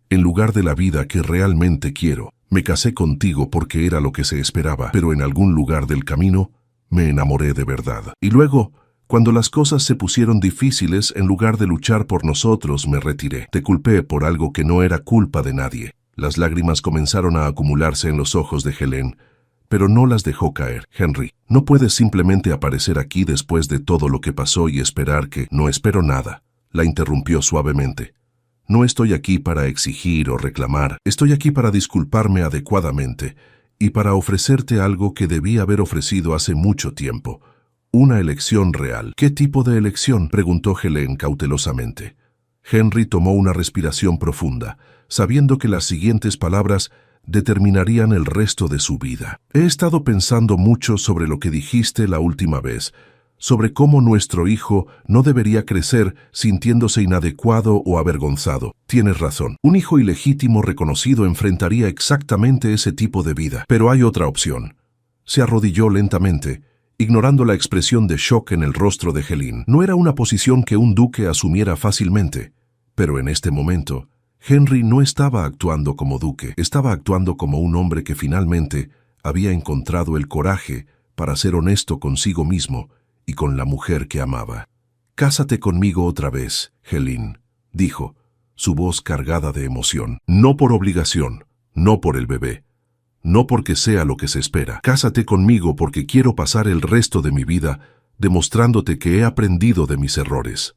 en lugar de la vida que realmente quiero. Me casé contigo porque era lo que se esperaba, pero en algún lugar del camino me enamoré de verdad. Y luego, cuando las cosas se pusieron difíciles, en lugar de luchar por nosotros, me retiré. Te culpé por algo que no era culpa de nadie». Las lágrimas comenzaron a acumularse en los ojos de Helene, pero no las dejó caer. «Henry, no puedes simplemente aparecer aquí después de todo lo que pasó y esperar que...». «No espero nada», la interrumpió suavemente. «No estoy aquí para exigir o reclamar. Estoy aquí para disculparme adecuadamente y para ofrecerte algo que debí haber ofrecido hace mucho tiempo. Una elección real». «¿Qué tipo de elección?», preguntó Helene cautelosamente. Henry tomó una respiración profunda, sabiendo que las siguientes palabras determinarían el resto de su vida. «He estado pensando mucho sobre lo que dijiste la última vez, sobre cómo nuestro hijo no debería crecer sintiéndose inadecuado o avergonzado. Tienes razón. Un hijo ilegítimo reconocido enfrentaría exactamente ese tipo de vida. Pero hay otra opción». Se arrodilló lentamente, ignorando la expresión de shock en el rostro de Helene. No era una posición que un duque asumiera fácilmente, pero en este momento Henry no estaba actuando como duque, estaba actuando como un hombre que finalmente había encontrado el coraje para ser honesto consigo mismo y con la mujer que amaba. «Cásate conmigo otra vez, Helene», dijo, su voz cargada de emoción. «No por obligación, no por el bebé, no porque sea lo que se espera. Cásate conmigo porque quiero pasar el resto de mi vida demostrándote que he aprendido de mis errores.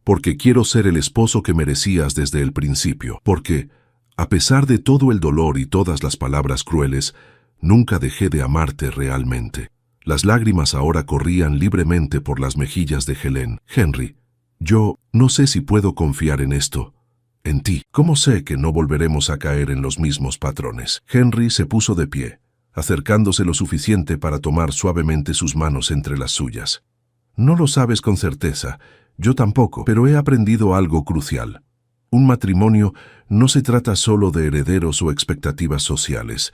Porque quiero ser el esposo que merecías desde el principio. Porque, a pesar de todo el dolor y todas las palabras crueles, nunca dejé de amarte realmente». Las lágrimas ahora corrían libremente por las mejillas de Helen. Henry, yo no sé si puedo confiar en esto. En ti. ¿Cómo sé que no volveremos a caer en los mismos patrones? Henry se puso de pie, acercándose lo suficiente para tomar suavemente sus manos entre las suyas. No lo sabes con certeza, yo tampoco, pero he aprendido algo crucial. Un matrimonio no se trata solo de herederos o expectativas sociales.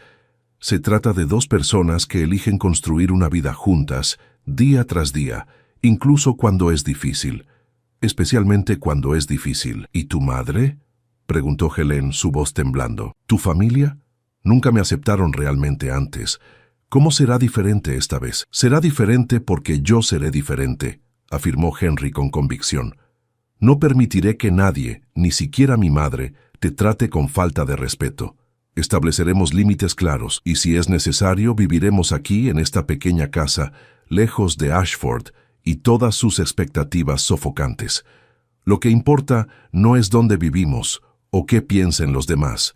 Se trata de dos personas que eligen construir una vida juntas, día tras día, incluso cuando es difícil. Especialmente cuando es difícil. ¿Y tu madre?, preguntó Helen, su voz temblando. ¿Tu familia? Nunca me aceptaron realmente antes. ¿Cómo será diferente esta vez? Será diferente porque yo seré diferente, afirmó Henry con convicción. No permitiré que nadie, ni siquiera mi madre, te trate con falta de respeto. Estableceremos límites claros y si es necesario viviremos aquí en esta pequeña casa, lejos de Ashford y todas sus expectativas sofocantes. Lo que importa no es dónde vivimos o qué piensen los demás.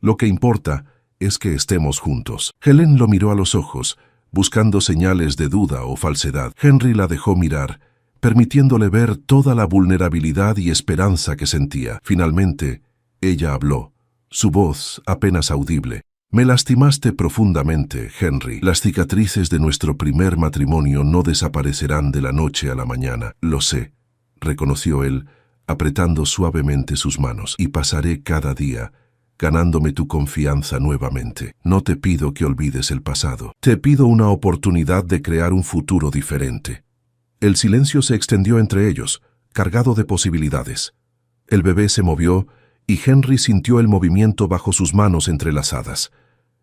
Lo que importa es que estemos juntos. Helen lo miró a los ojos, buscando señales de duda o falsedad. Henry la dejó mirar, permitiéndole ver toda la vulnerabilidad y esperanza que sentía. Finalmente, ella habló, su voz apenas audible. Me lastimaste profundamente, Henry. Las cicatrices de nuestro primer matrimonio no desaparecerán de la noche a la mañana. Lo sé, reconoció él, apretando suavemente sus manos. Y pasaré cada día, ganándome tu confianza nuevamente. No te pido que olvides el pasado. Te pido una oportunidad de crear un futuro diferente. El silencio se extendió entre ellos, cargado de posibilidades. El bebé se movió y Henry sintió el movimiento bajo sus manos entrelazadas.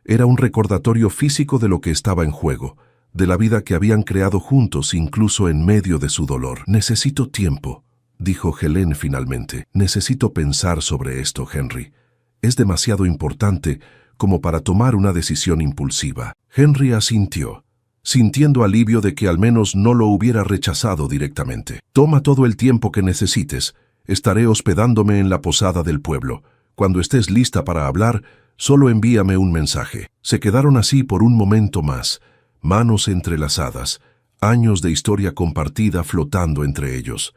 Era un recordatorio físico de lo que estaba en juego, de la vida que habían creado juntos incluso en medio de su dolor. Necesito tiempo, dijo Helen finalmente. Necesito pensar sobre esto, Henry. Es demasiado importante como para tomar una decisión impulsiva. Henry asintió, sintiendo alivio de que al menos no lo hubiera rechazado directamente. Toma todo el tiempo que necesites. Estaré hospedándome en la posada del pueblo. Cuando estés lista para hablar, solo envíame un mensaje. Se quedaron así por un momento más, manos entrelazadas, años de historia compartida flotando entre ellos.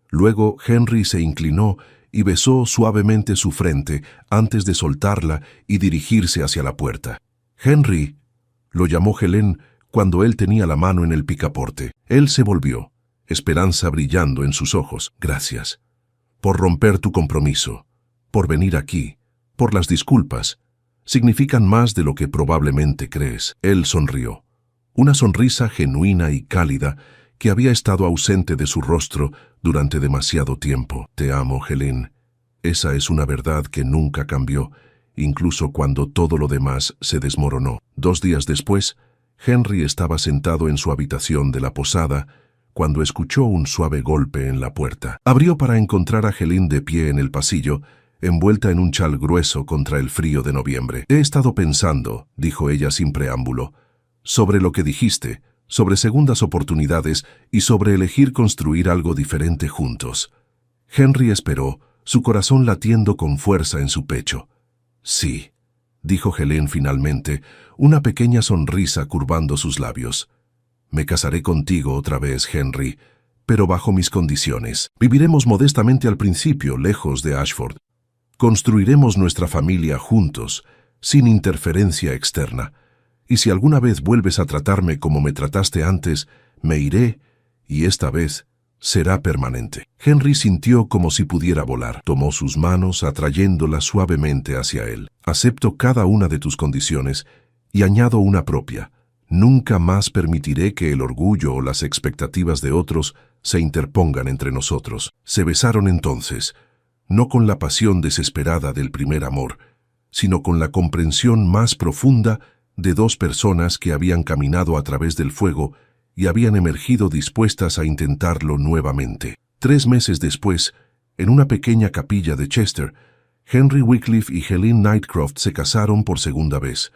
Luego Henry se inclinó y besó suavemente su frente antes de soltarla y dirigirse hacia la puerta. Henry, lo llamó Helen cuando él tenía la mano en el picaporte. Él se volvió, esperanza brillando en sus ojos. Gracias. Por romper tu compromiso, por venir aquí, por las disculpas. Significan más de lo que probablemente crees. Él sonrió. Una sonrisa genuina y cálida que había estado ausente de su rostro durante demasiado tiempo. Te amo, Helen. Esa es una verdad que nunca cambió, incluso cuando todo lo demás se desmoronó. 2 días después, Henry estaba sentado en su habitación de la posada cuando escuchó un suave golpe en la puerta. Abrió para encontrar a Helen de pie en el pasillo, envuelta en un chal grueso contra el frío de noviembre. He estado pensando, dijo ella sin preámbulo, sobre lo que dijiste, sobre segundas oportunidades y sobre elegir construir algo diferente juntos. Henry esperó, su corazón latiendo con fuerza en su pecho. Sí, dijo Helen finalmente, una pequeña sonrisa curvando sus labios. Me casaré contigo otra vez, Henry, pero bajo mis condiciones. Viviremos modestamente al principio, lejos de Ashford. Construiremos nuestra familia juntos, sin interferencia externa. Y si alguna vez vuelves a tratarme como me trataste antes, me iré, y esta vez será permanente. Henry sintió como si pudiera volar. Tomó sus manos, atrayéndolas suavemente hacia él. Acepto cada una de tus condiciones y añado una propia. Nunca más permitiré que el orgullo o las expectativas de otros se interpongan entre nosotros. Se besaron entonces, no con la pasión desesperada del primer amor, sino con la comprensión más profunda de dos personas que habían caminado a través del fuego y habían emergido dispuestas a intentarlo nuevamente. 3 meses después, en una pequeña capilla de Chester, Henry Wycliffe y Helen Knightcroft se casaron por segunda vez.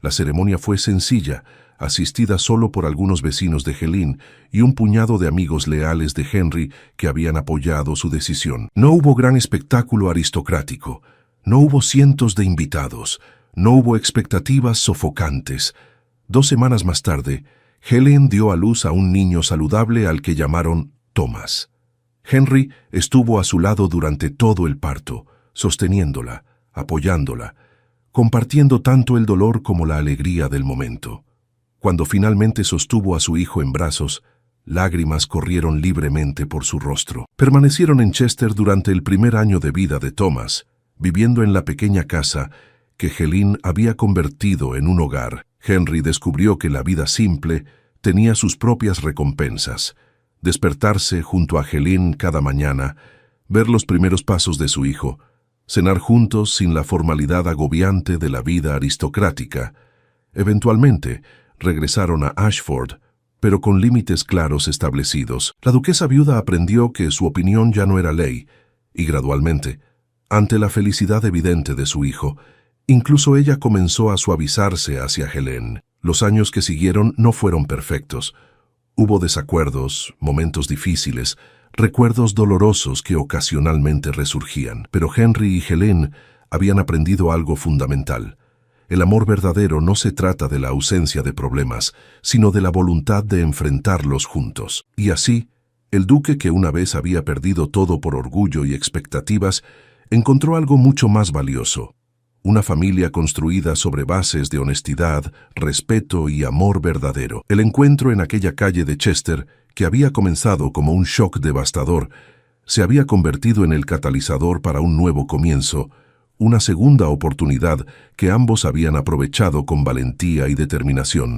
La ceremonia fue sencilla, asistida solo por algunos vecinos de Helen y un puñado de amigos leales de Henry que habían apoyado su decisión. No hubo gran espectáculo aristocrático, no hubo cientos de invitados, no hubo expectativas sofocantes. 2 semanas más tarde, Helen dio a luz a un niño saludable al que llamaron Thomas. Henry estuvo a su lado durante todo el parto, sosteniéndola, apoyándola, compartiendo tanto el dolor como la alegría del momento. Cuando finalmente sostuvo a su hijo en brazos, lágrimas corrieron libremente por su rostro. Permanecieron en Chester durante el primer año de vida de Thomas, viviendo en la pequeña casa que Helen había convertido en un hogar. Henry descubrió que la vida simple tenía sus propias recompensas. Despertarse junto a Helen cada mañana, ver los primeros pasos de su hijo, cenar juntos sin la formalidad agobiante de la vida aristocrática. Eventualmente, regresaron a Ashford, pero con límites claros establecidos. La duquesa viuda aprendió que su opinión ya no era ley, y gradualmente, ante la felicidad evidente de su hijo, incluso ella comenzó a suavizarse hacia Helen. Los años que siguieron no fueron perfectos. Hubo desacuerdos, momentos difíciles, recuerdos dolorosos que ocasionalmente resurgían. Pero Henry y Helen habían aprendido algo fundamental. El amor verdadero no se trata de la ausencia de problemas, sino de la voluntad de enfrentarlos juntos. Y así, el duque, que una vez había perdido todo por orgullo y expectativas, encontró algo mucho más valioso: una familia construida sobre bases de honestidad, respeto y amor verdadero. El encuentro en aquella calle de Chester, que había comenzado como un shock devastador, se había convertido en el catalizador para un nuevo comienzo, una segunda oportunidad que ambos habían aprovechado con valentía y determinación.